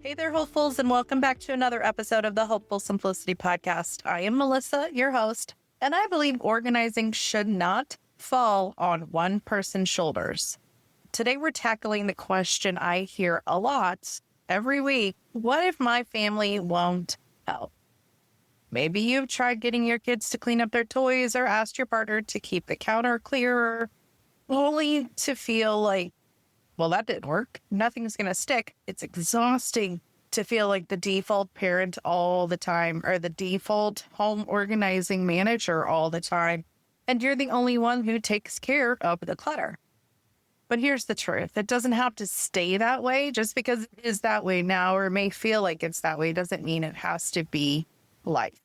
Hey there, hopefuls, and welcome back to another episode of the Hopeful Simplicity Podcast. I am Melissa, your host, and I believe organizing should not fall on one person's shoulders. Today, we're tackling the question I hear a lot every week. What if my family won't help? Maybe you've tried getting your kids to clean up their toys or asked your partner to keep the counter clearer, only to feel like, well, that didn't work. Nothing's going to stick. It's exhausting to feel like the default parent all the time or the default home organizing manager all the time. And you're the only one who takes care of the clutter. But here's the truth. It doesn't have to stay that way. Just because it is that way now or may feel like it's that way doesn't mean it has to be life.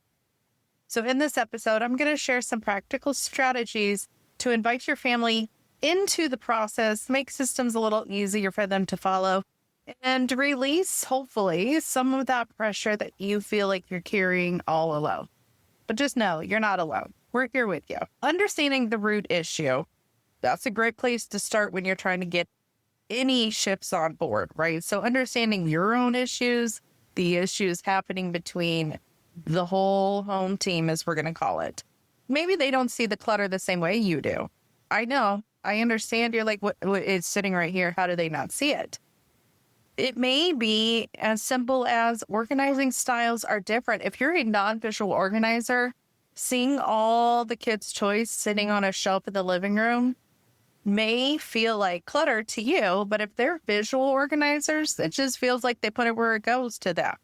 So in this episode, I'm going to share some practical strategies to invite your family into the process, make systems a little easier for them to follow, and release, hopefully, some of that pressure that you feel like you're carrying all alone. But just know you're not alone. We're here with you. Understanding the root issue, that's a great place to start when you're trying to get any shifts on board, right? So understanding your own issues, the issues happening between the whole home team, as we're going to call it. Maybe they don't see the clutter the same way you do. I know. I understand. You're like, what is sitting right here? How do they not see it? It may be as simple as organizing styles are different. If you're a non-visual organizer, seeing all the kids' toys sitting on a shelf in the living room may feel like clutter to you, but if they're visual organizers, it just feels like they put it where it goes to them.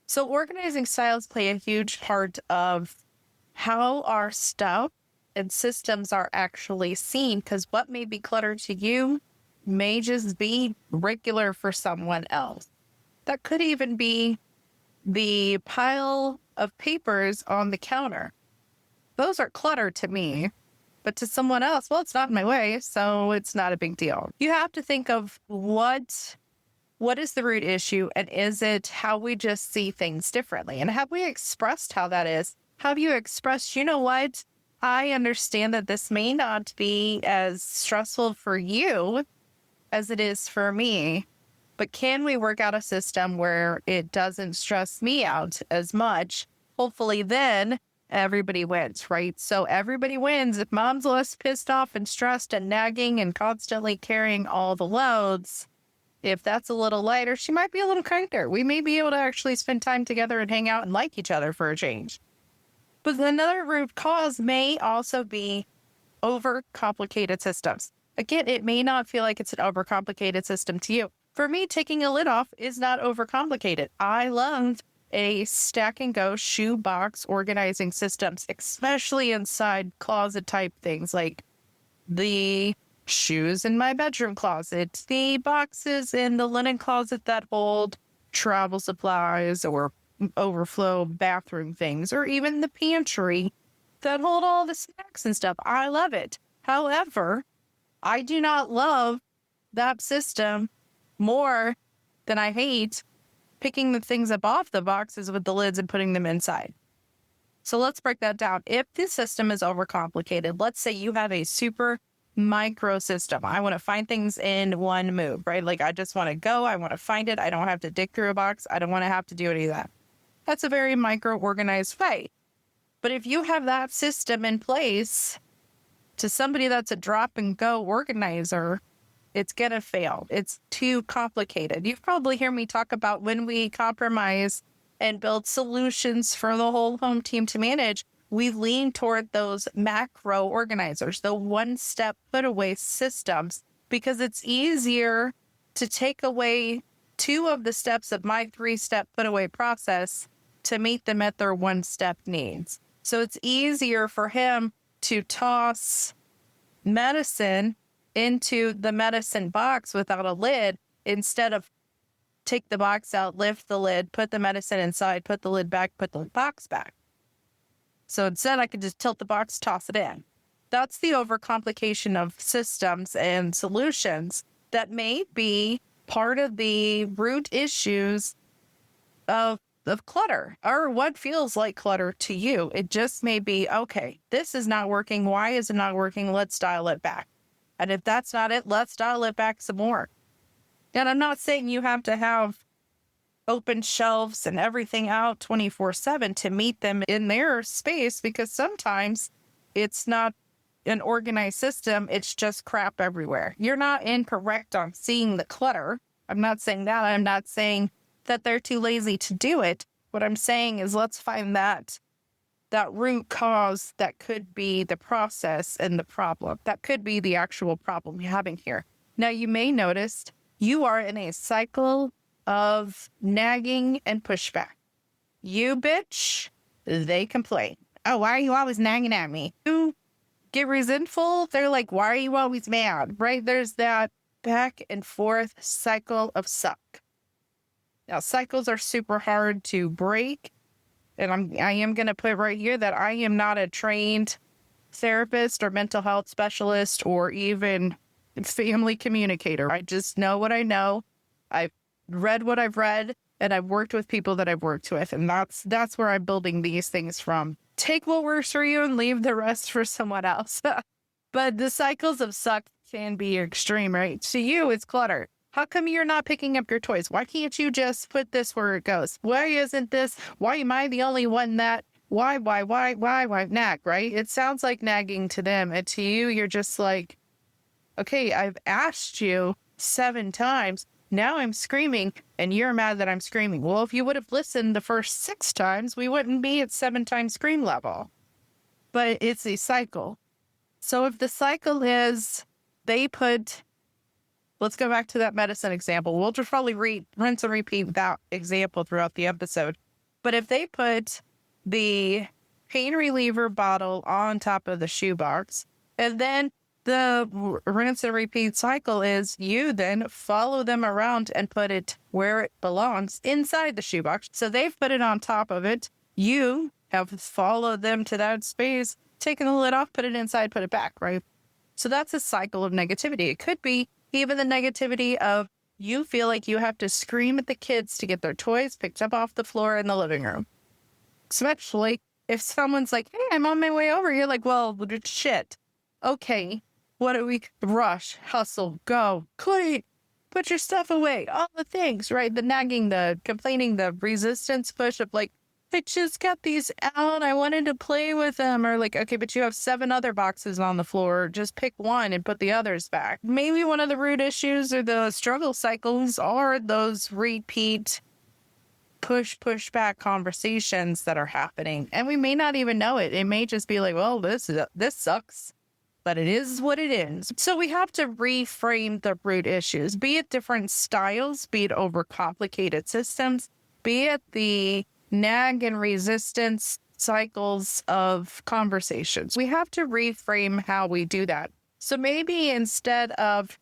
So organizing styles play a huge part of how our stuff and systems are actually seen, because what may be clutter to you may just be regular for someone else. That could even be the pile of papers on the counter. Those are clutter to me, but to someone else, well, it's not in my way, so it's not a big deal. You have to think of what is the root issue, and is it how we just see things differently? And have we expressed how that is? Have you expressed, you know what? I understand that this may not be as stressful for you as it is for me, but can we work out a system where it doesn't stress me out as much? Hopefully then everybody wins, right? So everybody wins. If mom's less pissed off and stressed and nagging and constantly carrying all the loads, if that's a little lighter, she might be a little kinder. We may be able to actually spend time together and hang out and like each other for a change. But another root cause may also be overcomplicated systems. Again, it may not feel like it's an overcomplicated system to you. For me, taking a lid off is not overcomplicated. I love a stack and go shoe box organizing systems, especially inside closet type things like the shoes in my bedroom closet, the boxes in the linen closet that hold travel supplies or overflow bathroom things, or even the pantry that hold all the snacks and stuff. I love it. However, I do not love that system more than I hate picking the things up off the boxes with the lids and putting them inside. So let's break that down. If the system is overcomplicated, let's say you have a super micro system. I want to find things in one move, right? Like I just want to go, I want to find it. I don't have to dig through a box. I don't want to have to do any of that. That's a very micro organized way. But if you have that system in place to somebody that's a drop and go organizer, it's going to fail. It's too complicated. You've probably heard me talk about when we compromise and build solutions for the whole home team to manage, we lean toward those macro organizers, the one-step put-away systems, because it's easier to take away 2 of the steps of my 3-step put-away process to meet them at their one-step needs. So it's easier for him to toss medicine into the medicine box without a lid instead of take the box out, lift the lid, put the medicine inside, put the lid back, put the box back. So instead I could just tilt the box, toss it in. That's the overcomplication of systems and solutions that may be part of the root issues of clutter, or what feels like clutter to you. It just may be, okay, this is not working. Why is it not working? Let's dial it back. And if that's not it, let's dial it back some more. And I'm not saying you have to have open shelves and everything out 24/7 to meet them in their space, because sometimes it's not an organized system. It's just crap everywhere. You're not incorrect on seeing the clutter. I'm not saying that. I'm not saying that they're too lazy to do it. What I'm saying is let's find that root cause that could be the process and the problem. That could be the actual problem you're having here. Now, you may notice you are in a cycle of nagging and pushback. You bitch, they complain. Oh, why are you always nagging at me? You get resentful. They're like, why are you always mad? Right? There's that back and forth cycle of suck. Now, cycles are super hard to break. And I am going to put right here that I am not a trained therapist or mental health specialist or even family communicator. I just know what I know. I've read what I've read, and I've worked with people that I've worked with. And that's where I'm building these things from. Take what works for you and leave the rest for someone else. But the cycles of suck can be extreme, right? To you, it's clutter. How come you're not picking up your toys? Why can't you just put this where it goes? Why isn't this? Why am I the only one that? Why? Nag, right? It sounds like nagging to them. And to you, you're just like, okay, I've asked you 7 times. Now I'm screaming and you're mad that I'm screaming. Well, if you would have listened the first 6 times, we wouldn't be at 7 times scream level. But it's a cycle. So if the cycle is let's go back to that medicine example. We'll just probably rinse and repeat that example throughout the episode. But if they put the pain reliever bottle on top of the shoebox, and then the rinse and repeat cycle is you then follow them around and put it where it belongs inside the shoebox. So they've put it on top of it. You have followed them to that space, taken the lid off, put it inside, put it back, right? So that's a cycle of negativity. It could be even the negativity of you feel like you have to scream at the kids to get their toys picked up off the floor in the living room. Especially if someone's like, hey, I'm on my way over. You're like, well, shit. Okay. What do we rush, hustle, go, clean, put your stuff away, all the things, right? The nagging, the complaining, the resistance push of like, I just got these out. I wanted to play with them. Or like, okay, but you have 7 other boxes on the floor. Just pick one and put the others back. Maybe one of the root issues or the struggle cycles are those repeat push back conversations that are happening. And we may not even know it. It may just be like, well, this sucks. But it is what it is. So we have to reframe the root issues, be it different styles, be it overcomplicated systems, be it the nag and resistance cycles of conversations. We have to reframe how we do that. So maybe instead of,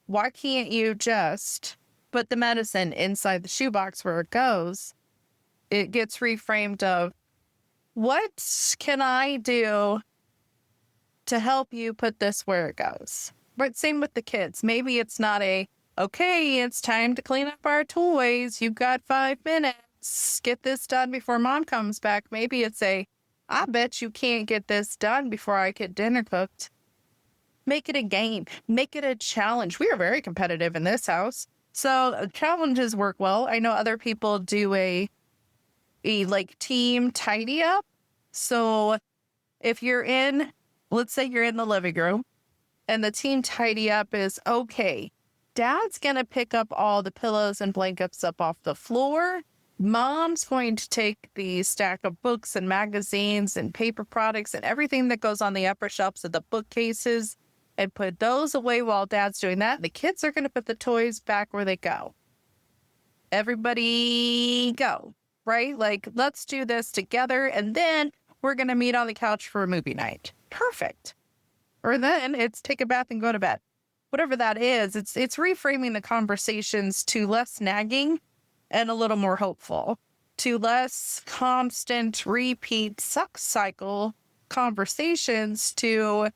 why can't you just put the medicine inside the shoebox where it goes, it gets reframed of, what can I do to help you put this where it goes? But same with the kids. Maybe it's not okay, it's time to clean up our toys. You've got 5 minutes. Get this done before mom comes back. Maybe it's I bet you can't get this done before I get dinner cooked. Make it a game. Make it a challenge. We are very competitive in this house. So challenges work well. I know other people do a like team tidy up. So if you're let's say you're in the living room and the team tidy up is, okay, Dad's going to pick up all the pillows and blankets up off the floor. Mom's going to take the stack of books and magazines and paper products and everything that goes on the upper shelves of the bookcases and put those away while Dad's doing that. The kids are going to put the toys back where they go. Everybody go, right? Like, let's do this together. And then we're going to meet on the couch for a movie night. Perfect. Or then it's take a bath and go to bed. Whatever that is, it's reframing the conversations to less nagging and a little more hopeful, to less constant repeat suck cycle conversations to,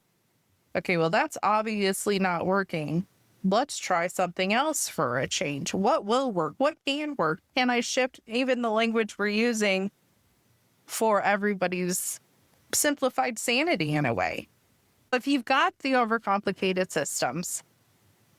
okay, well, that's obviously not working. Let's try something else for a change. What will work? What can work? Can I shift even the language we're using for everybody's simplified sanity in a way? If you've got the overcomplicated systems,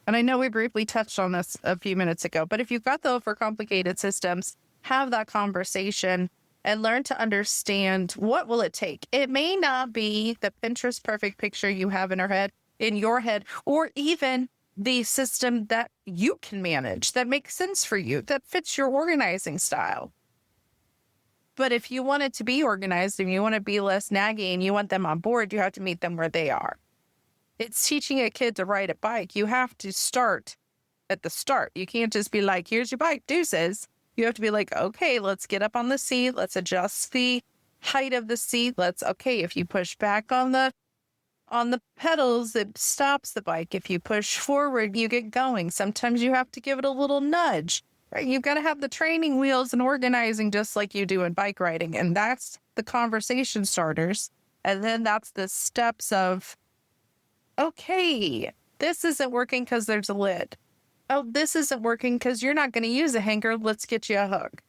And I know we briefly touched on this a few minutes ago, but if you've got the overcomplicated systems, have that conversation and learn to understand what will it take. It may not be the Pinterest perfect picture you have in your head, or even the system that you can manage, that makes sense for you, that fits your organizing style. But if you want it to be organized and you want to be less naggy and you want them on board, you have to meet them where they are. It's teaching a kid to ride a bike. You have to start at the start. You can't just be like, here's your bike, deuces. You have to be like, okay, let's get up on the seat. Let's adjust the height of the seat. If you push back on the pedals, it stops the bike. If you push forward, you get going. Sometimes you have to give it a little nudge, right? You've got to have the training wheels and organizing just like you do in bike riding. And that's the conversation starters. And then that's the steps of, okay, this isn't working because there's a lid. Oh, this isn't working because you're not going to use a hanger. Let's get you a hook.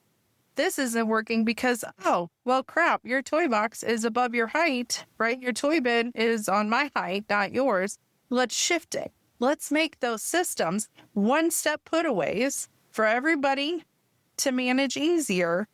This isn't working because, oh, well, crap, your toy box is above your height, right? Your toy bin is on my height, not yours. Let's shift it. Let's make those systems one-step putaways for everybody to manage easier.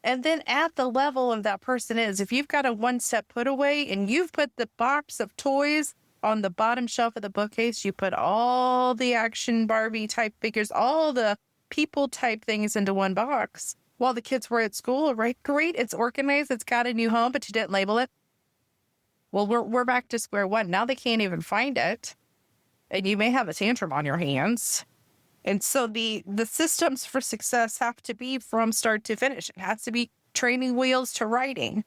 And then at the level of that person is, if you've got a one-step putaway and you've put the box of toys on the bottom shelf of the bookcase, you put all the action Barbie type figures, all the people type things into one box while the kids were at school, right? Great. It's organized. It's got a new home, but you didn't label it. Well, we're back to square one. Now they can't even find it. And you may have a tantrum on your hands. And so the systems for success have to be from start to finish. It has to be training wheels to writing.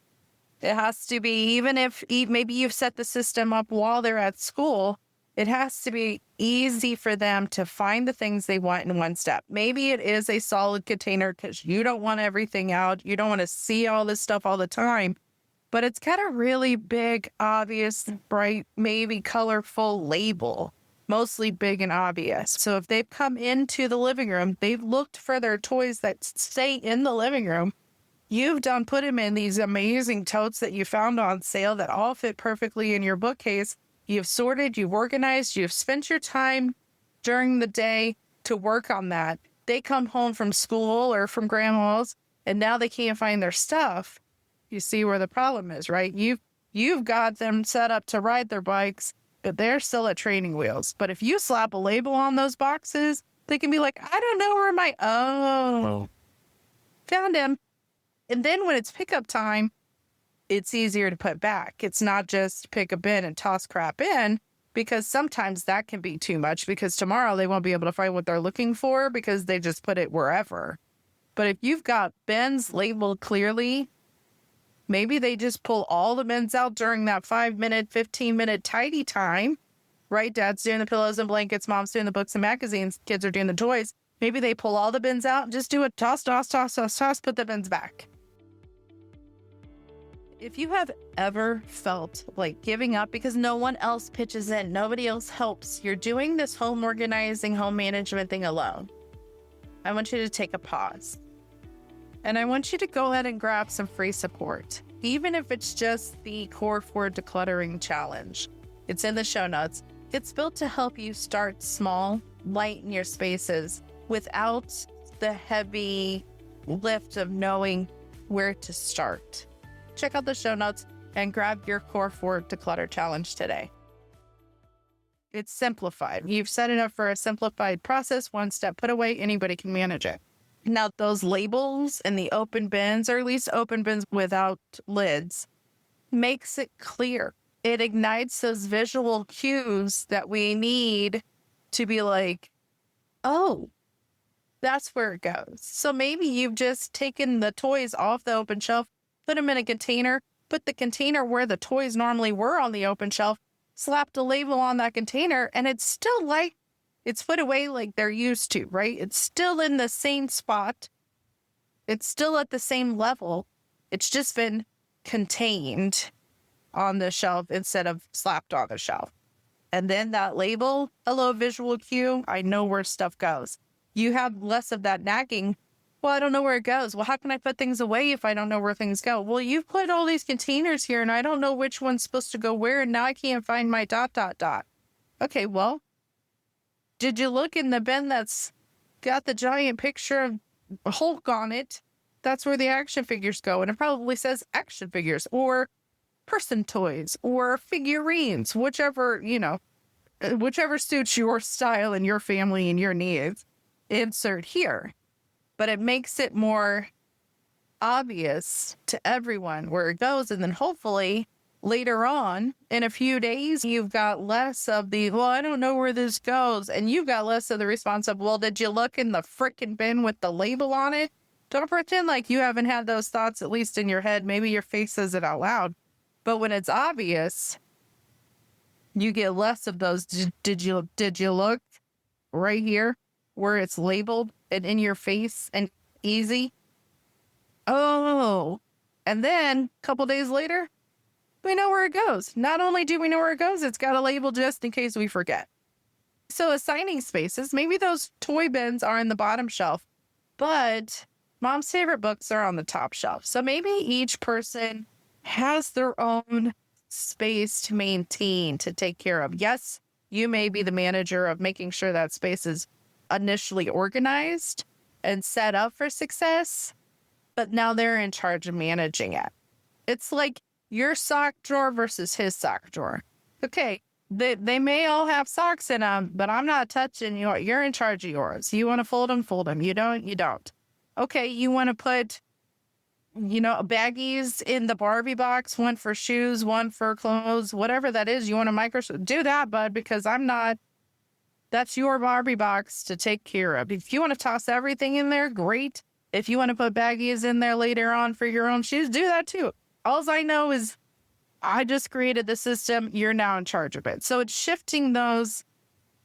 It has to be, even if maybe you've set the system up while they're at school, it has to be easy for them to find the things they want in one step. Maybe it is a solid container because you don't want everything out. You don't want to see all this stuff all the time. But it's got a really big, obvious, bright, maybe colorful label, mostly big and obvious. So if they've come into the living room, they've looked for their toys that stay in the living room. You've put them in these amazing totes that you found on sale that all fit perfectly in your bookcase. You've sorted, you've organized, you've spent your time during the day to work on that. They come home from school or from grandma's and now they can't find their stuff. You see where the problem is, right? You've got them set up to ride their bikes, but they're still at training wheels. But if you slap a label on those boxes, they can be like, I don't know where found him. And then when it's pickup time, it's easier to put back. It's not just pick a bin and toss crap in, because sometimes that can be too much because tomorrow they won't be able to find what they're looking for because they just put it wherever. But if you've got bins labeled clearly, maybe they just pull all the bins out during that 5-minute, 15-minute tidy time, right? Dad's doing the pillows and blankets, mom's doing the books and magazines, kids are doing the toys. Maybe they pull all the bins out and just do a toss, put the bins back. If you have ever felt like giving up because no one else pitches in, nobody else helps, you're doing this home organizing, home management thing alone, I want you to take a pause. And I want you to go ahead and grab some free support, even if it's just the Core 4 Decluttering Challenge. It's in the show notes. It's built to help you start small, lighten your spaces without the heavy lift of knowing where to start. Check out the show notes and grab your Core 4 Declutter Challenge today. It's simplified. You've set it up for a simplified process, one step put away, anybody can manage it. Now, those labels and the open bins, or at least open bins without lids, makes it clear. It ignites those visual cues that we need to be like, oh, that's where it goes. So maybe you've just taken the toys off the open shelf, put them in a container, put the container where the toys normally were on the open shelf, slapped a label on that container, and it's still like it's put away like they're used to, right? It's still in the same spot. It's still at the same level. It's just been contained on the shelf instead of slapped on the shelf. And then that label, hello, visual cue, I know where stuff goes. You have less of that nagging. Well, I don't know where it goes. Well, how can I put things away if I don't know where things go? Well, you've put all these containers here and I don't know which one's supposed to go where, and now I can't find my ... Okay, well, Did you look in the bin that's got the giant picture of Hulk on it? That's where the action figures go. And it probably says action figures or person toys or figurines, whichever suits your style and your family and your needs. Insert here. But it makes it more obvious to everyone where it goes. And then hopefully later on in a few days, you've got less of the, well, I don't know where this goes. And you've got less of the response of, well, did you look in the frickin' bin with the label on it? Don't pretend like you haven't had those thoughts, at least in your head. Maybe your face says it out loud. But when it's obvious, you get less of those. Did you look right here where it's labeled and in your face and easy? Oh, and then a couple days later, we know where it goes. Not only do we know where it goes, it's got a label just in case we forget. So assigning spaces, maybe those toy bins are in the bottom shelf, but mom's favorite books are on the top shelf. So maybe each person has their own space to maintain, to take care of. Yes, you may be the manager of making sure that space is initially organized and set up for success, but now they're in charge of managing it. It's like your sock drawer versus his sock drawer. Okay, they may all have socks in them, but I'm not touching yours. You're in charge of yours. You want to fold them, fold them. You don't, you don't. Okay, you want to put, baggies in the Barbie box, one for shoes, one for clothes, whatever that is. You want to do that, bud, because that's your Barbie box to take care of. If you want to toss everything in there, great. If you want to put baggies in there later on for your own shoes, do that too. All I know is I just created the system. You're now in charge of it. So it's shifting those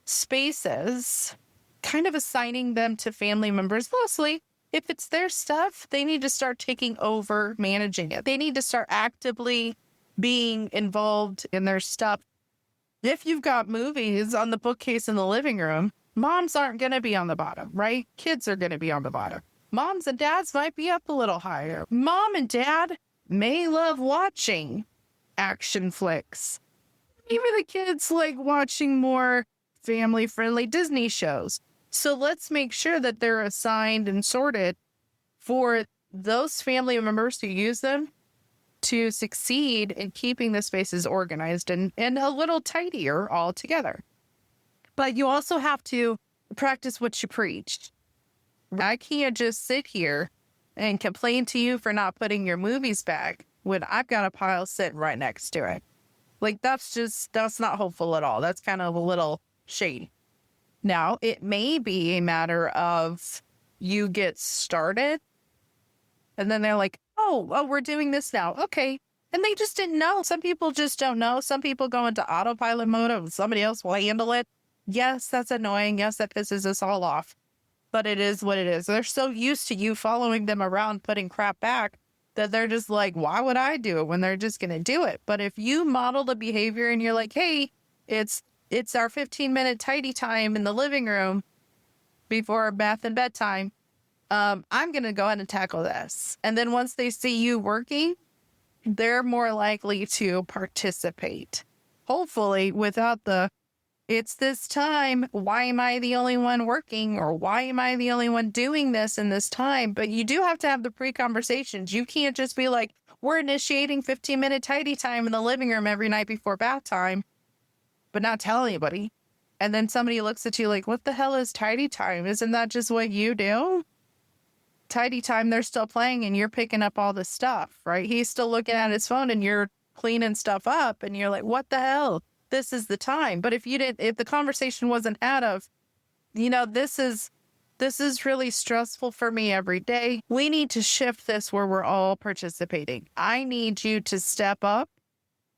spaces, kind of assigning them to family members. Mostly, if it's their stuff, they need to start taking over managing it. They need to start actively being involved in their stuff. If you've got movies on the bookcase in the living room, moms aren't going to be on the bottom, right? Kids are going to be on the bottom. Moms and dads might be up a little higher. Mom and dad may love watching action flicks. Even the kids like watching more family-friendly Disney shows. So let's make sure that they're assigned and sorted for those family members who use them to succeed in keeping the spaces organized and a little tidier altogether. But you also have to practice what you preach. I can't just sit here and complain to you for not putting your movies back when I've got a pile sitting right next to it. Like, that's not hopeful at all. That's kind of a little shady. Now, it may be a matter of you get started and then they're like, oh, we're doing this now. Okay. And they just didn't know. Some people just don't know. Some people go into autopilot mode and somebody else will handle it. Yes, that's annoying. Yes, that pisses us all off. But it is what it is. They're so used to you following them around, putting crap back, that they're just like, why would I do it when they're just going to do it? But if you model the behavior and you're like, hey, it's our 15-minute tidy time in the living room before bath and bedtime, I'm going to go ahead and tackle this. And then once they see you working, they're more likely to participate. Hopefully without the, it's this time, why am I the only one working? Or why am I the only one doing this in this time? But you do have to have the pre-conversations. You can't just be like, we're initiating 15-minute tidy time in the living room every night before bath time, but not tell anybody. And then somebody looks at you like, what the hell is tidy time? Isn't that just what you do? Tidy time, they're still playing and you're picking up all the stuff, right? He's still looking at his phone and you're cleaning stuff up and you're like, what the hell? This is the time. But if the conversation wasn't out of, this is really stressful for me every day. We need to shift this where we're all participating. I need you to step up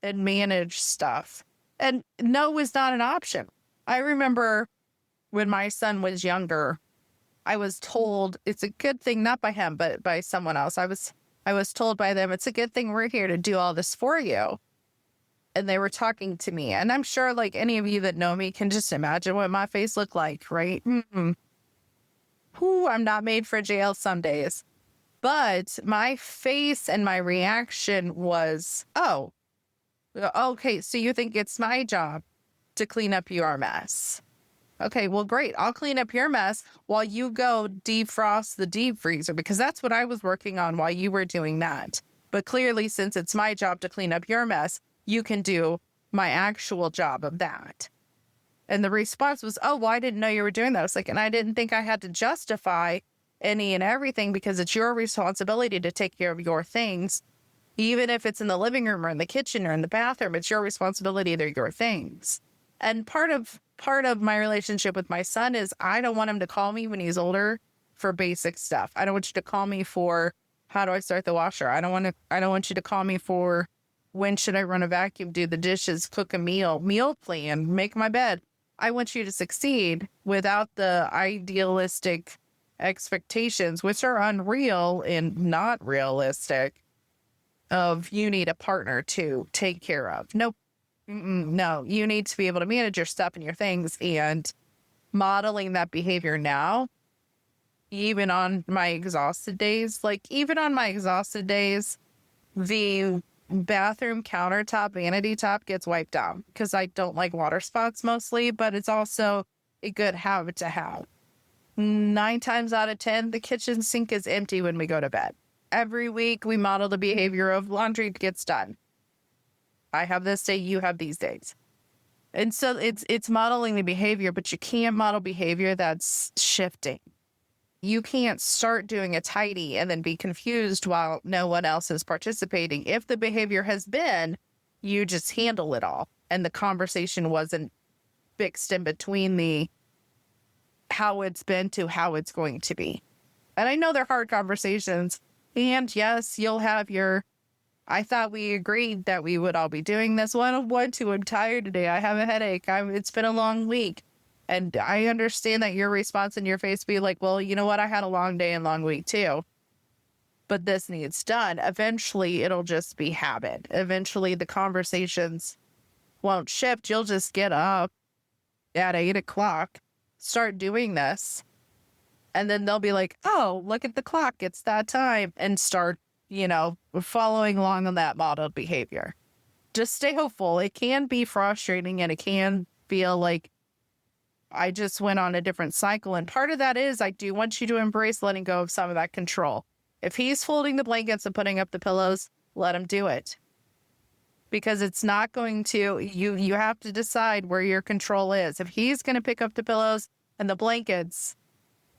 and manage stuff. And no is not an option. I remember when my son was younger, I was told it's a good thing, not by him, but by someone else. I was told by them, it's a good thing we're here to do all this for you. And they were talking to me. And I'm sure like any of you that know me can just imagine what my face looked like, right? I'm not made for jail some days. But my face and my reaction was, oh, okay, so you think it's my job to clean up your mess. Okay, well, great. I'll clean up your mess while you go defrost the deep freezer, because that's what I was working on while you were doing that. But clearly, since it's my job to clean up your mess, you can do my actual job of that. And the response was, oh, well, I didn't know you were doing that. I was like, and I didn't think I had to justify any and everything, because it's your responsibility to take care of your things. Even if it's in the living room or in the kitchen or in the bathroom, it's your responsibility. They're your things. And part of my relationship with my son is I don't want him to call me when he's older for basic stuff. I don't want you to call me for how do I start the washer. I don't want you to call me for when should I run a vacuum, do the dishes, cook a meal plan, make my bed. I want you to succeed without the idealistic expectations, which are unreal and not realistic, of you need a partner to take care of. Nope. No, you need to be able to manage your stuff and your things, and modeling that behavior now, even on my exhausted days, the bathroom countertop, vanity top gets wiped down because I don't like water spots mostly, but it's also a good habit to have. 9 times out of 10, the kitchen sink is empty when we go to bed. Every week we model the behavior of laundry gets done. I have this day, you have these days. And so it's modeling the behavior, but you can't model behavior that's shifting. You can't start doing a tidy and then be confused while no one else is participating. If the behavior has been, you just handle it all. And the conversation wasn't fixed in between the how it's been to how it's going to be. And I know they're hard conversations. And yes, you'll have your, I thought we agreed that we would all be doing this 101 2. I'm tired today. I have a headache. It's been a long week. And I understand that your response in your face be like, well, you know what? I had a long day and long week too. But this needs done. Eventually, it'll just be habit. Eventually, the conversations won't shift. You'll just get up at 8 o'clock, start doing this. And then they'll be like, oh, look at the clock. It's that time. And start, following along on that modeled behavior. Just stay hopeful. It can be frustrating and it can feel like I just went on a different cycle. And part of that is I do want you to embrace letting go of some of that control. If he's folding the blankets and putting up the pillows, let him do it. Because it's not going to, you have to decide where your control is. If he's going to pick up the pillows and the blankets,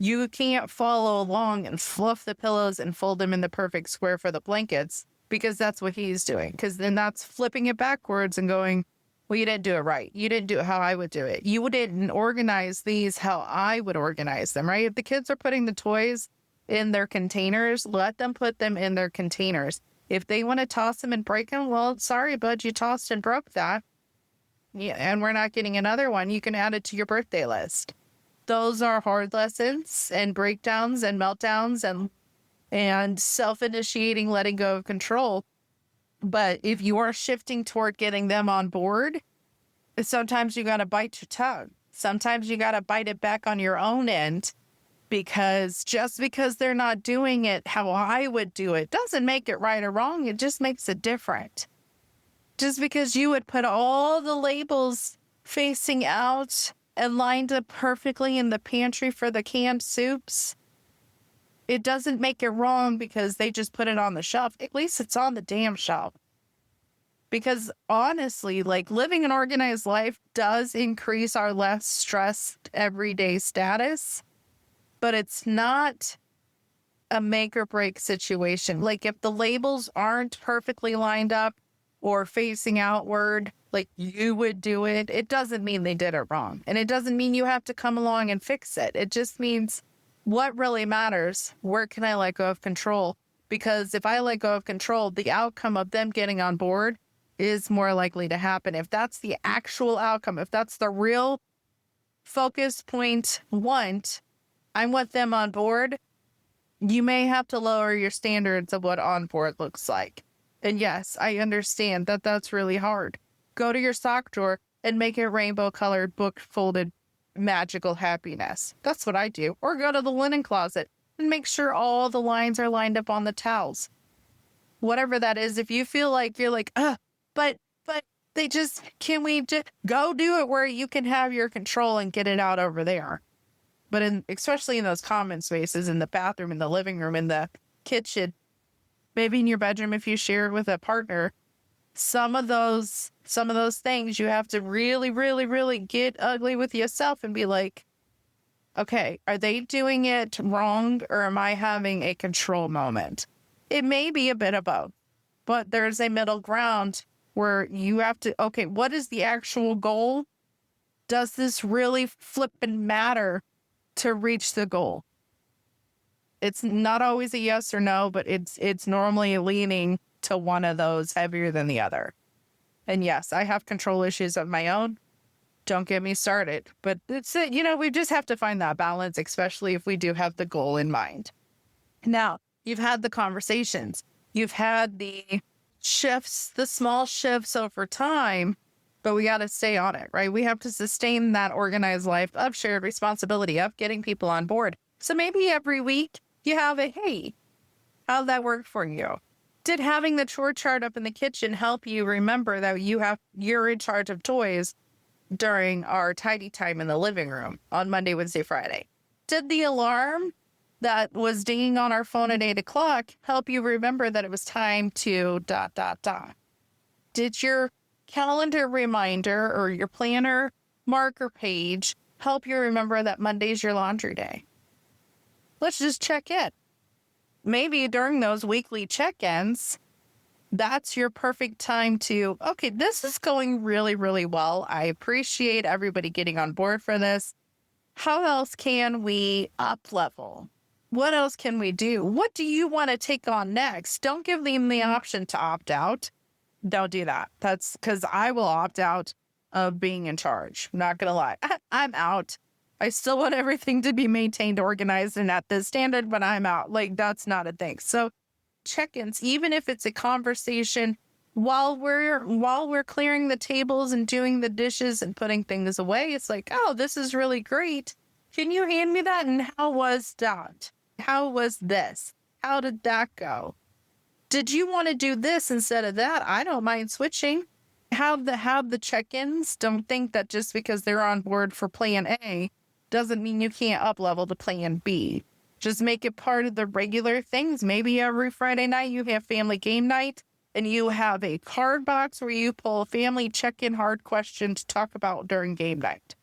you can't follow along and fluff the pillows and fold them in the perfect square for the blankets, because that's what he's doing. Because then that's flipping it backwards and going, well, you didn't do it right. You didn't do it how I would do it. You didn't organize these how I would organize them, right? If the kids are putting the toys in their containers, let them put them in their containers. If they want to toss them and break them, well, sorry, bud, you tossed and broke that. Yeah, and we're not getting another one. You can add it to your birthday list. Those are hard lessons and breakdowns and meltdowns and self-initiating, letting go of control. But if you are shifting toward getting them on board, sometimes you got to bite your tongue. Sometimes you got to bite it back on your own end, because just because they're not doing it how I would do it doesn't make it right or wrong. It just makes it different. Just because you would put all the labels facing out and lined up perfectly in the pantry for the canned soups, it doesn't make it wrong because they just put it on the shelf. At least it's on the damn shelf. Because honestly, living an organized life does increase our less stressed everyday status, but it's not a make or break situation. If the labels aren't perfectly lined up or facing outward, like you would do it, it doesn't mean they did it wrong. And it doesn't mean you have to come along and fix it. It just means what really matters, where can I let go of control? Because if I let go of control, the outcome of them getting on board is more likely to happen. If that's the actual outcome, if that's the real focus point I want them on board, you may have to lower your standards of what on board looks like. And yes, I understand that that's really hard. Go to your sock drawer and make it rainbow colored, book folded, magical happiness. That's what I do. Or go to the linen closet and make sure all the lines are lined up on the towels. Whatever that is, if you feel like you're like, but Can we just go do it where you can have your control and get it out over there? But especially in those common spaces, in the bathroom, in the living room, in the kitchen, maybe in your bedroom, if you share it with a partner, some of those things you have to really, really, really get ugly with yourself and be like, okay, are they doing it wrong or am I having a control moment? It may be a bit of both, but there's a middle ground where you have to, okay, what is the actual goal? Does this really flippin' matter to reach the goal? It's not always a yes or no, but it's normally leaning to one of those heavier than the other. And yes, I have control issues of my own. Don't get me started. But it's, we just have to find that balance, especially if we do have the goal in mind. Now, you've had the conversations. You've had the shifts, the small shifts over time, but we got to stay on it, right? We have to sustain that organized life of shared responsibility, of getting people on board. So maybe every week you have a, hey, how'd that work for you? Did having the chore chart up in the kitchen help you remember that you're in charge of toys during our tidy time in the living room on Monday, Wednesday, Friday? Did the alarm that was dinging on our phone at 8 o'clock help you remember that it was time to ... Did your calendar reminder or your planner marker page help you remember that Monday's your laundry day? Let's just check in. Maybe during those weekly check-ins, that's your perfect time to, okay, this is going really, really well. I appreciate everybody getting on board for this. How else can we up level? What else can we do? What do you want to take on next? Don't give them the option to opt out. Don't do that. That's because I will opt out of being in charge. Not going to lie. I'm out. I still want everything to be maintained, organized, and at this standard, but I'm out. Like, that's not a thing. So check-ins, even if it's a conversation while we're clearing the tables and doing the dishes and putting things away, it's like, oh, this is really great. Can you hand me that? And how was that? How was this? How did that go? Did you want to do this instead of that? I don't mind switching. Have the check-ins. Don't think that just because they're on board for plan A doesn't mean you can't up level to plan B. Just make it part of the regular things. Maybe every Friday night you have family game night and you have a card box where you pull family check-in hard question to talk about during game night.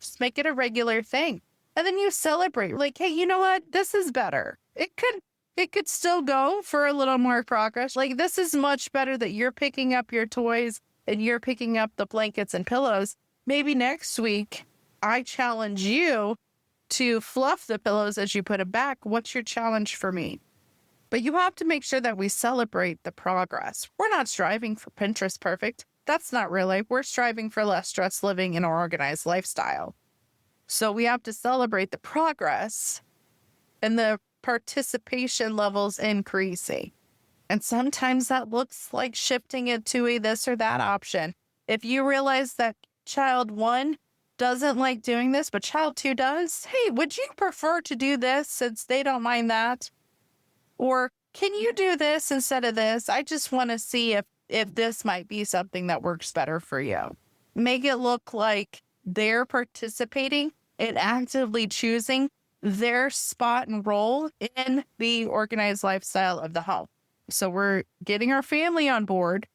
Just make it a regular thing. And then you celebrate. Like, hey, you know what? This is better. It could still go for a little more progress. Like, this is much better that you're picking up your toys and you're picking up the blankets and pillows. Maybe next week I challenge you to fluff the pillows as you put them back. What's your challenge for me? But you have to make sure that we celebrate the progress. We're not striving for Pinterest perfect. That's not real life. We're striving for less stress living in an organized lifestyle. So we have to celebrate the progress and the participation levels increasing. And sometimes that looks like shifting it to a this or that option. If you realize that child 1 doesn't like doing this, but child 2 does, hey, would you prefer to do this since they don't mind that? Or can you do this instead of this? I just want to see if this might be something that works better for you. Make it look like they're participating and actively choosing their spot and role in the organized lifestyle of the home. So we're getting our family on board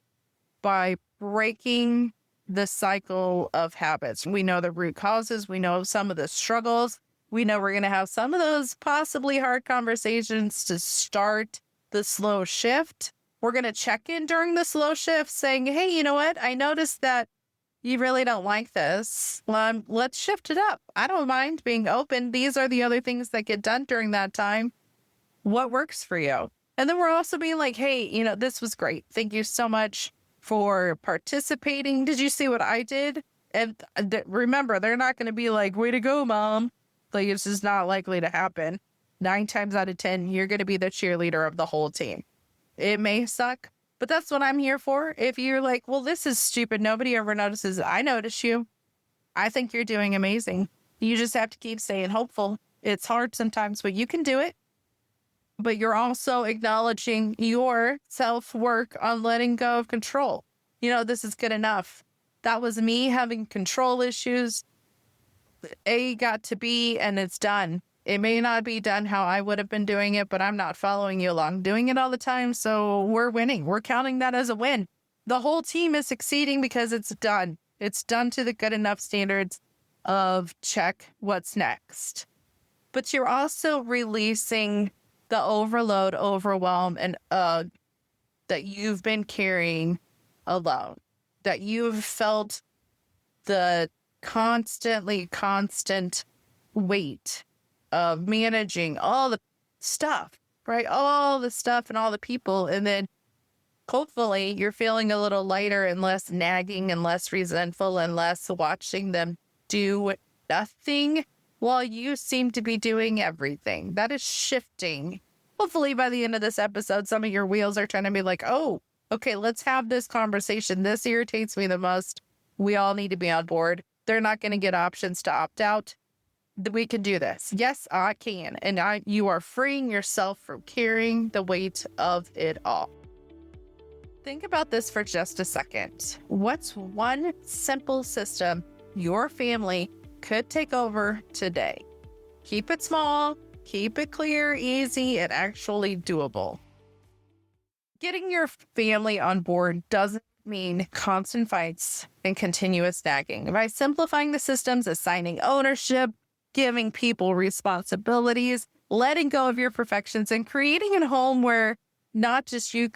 by breaking the cycle of habits. We know the root causes. We know some of the struggles. We know we're going to have some of those possibly hard conversations to start the slow shift. We're going to check in during the slow shift saying, hey, you know what? I noticed that you really don't like this. Let's shift it up. I don't mind being open. These are the other things that get done during that time. What works for you? And then we're also being like, hey, this was great. Thank you so much for participating. Did you see what I did? And remember, they're not going to be like, way to go, mom. Like, it's just not likely to happen. 9 times out of 10, you're going to be the cheerleader of the whole team. It may suck, but that's what I'm here for. If you're like, well, this is stupid, nobody ever notices, I notice you. I think you're doing amazing. You just have to keep staying hopeful. It's hard sometimes, but you can do it. But you're also acknowledging your self-work on letting go of control. this is good enough. That was me having control issues. A got to B and it's done. It may not be done how I would have been doing it, but I'm not following you along doing it all the time. So we're winning. We're counting that as a win. The whole team is succeeding because it's done. It's done to the good enough standards of check what's next. But you're also releasing the overload, overwhelm, and that you've been carrying alone, that you've felt the constant weight of managing all the stuff, right? All the stuff and all the people. And then hopefully you're feeling a little lighter and less nagging and less resentful and less watching them do nothing while you seem to be doing everything. That is shifting. Hopefully by the end of this episode, some of your wheels are trying to be like, oh, okay, let's have this conversation. This irritates me the most. We all need to be on board. They're not going to get options to opt out. We can do this. Yes, I can. And you are freeing yourself from carrying the weight of it all. Think about this for just a second. What's one simple system your family could take over today? Keep it small, keep it clear, easy, and actually doable. Getting your family on board doesn't mean constant fights and continuous nagging. By simplifying the systems, assigning ownership, giving people responsibilities, letting go of your perfections, and creating a home where not just you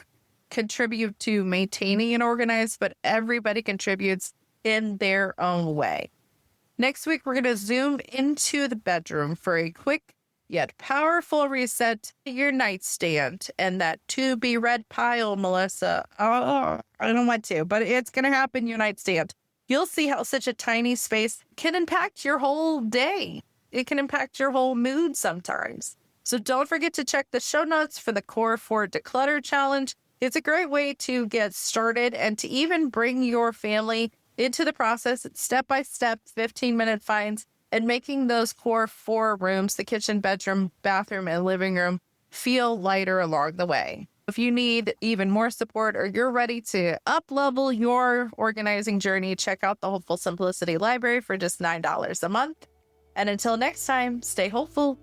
contribute to maintaining and organized, but everybody contributes in their own way. Next week, we're going to zoom into the bedroom for a quick yet powerful reset to your nightstand and that to-be-read pile, Melissa. Oh, I don't want to, but it's going to happen, your nightstand. You'll see how such a tiny space can impact your whole day. It can impact your whole mood sometimes. So don't forget to check the show notes for the Core 4 Declutter Challenge. It's a great way to get started and to even bring your family into the process. It's step-by-step, 15-minute finds, and making those core 4 rooms, the kitchen, bedroom, bathroom, and living room, feel lighter along the way. If you need even more support or you're ready to up-level your organizing journey, check out the Hopeful Simplicity Library for just $9 a month. And until next time, stay hopeful,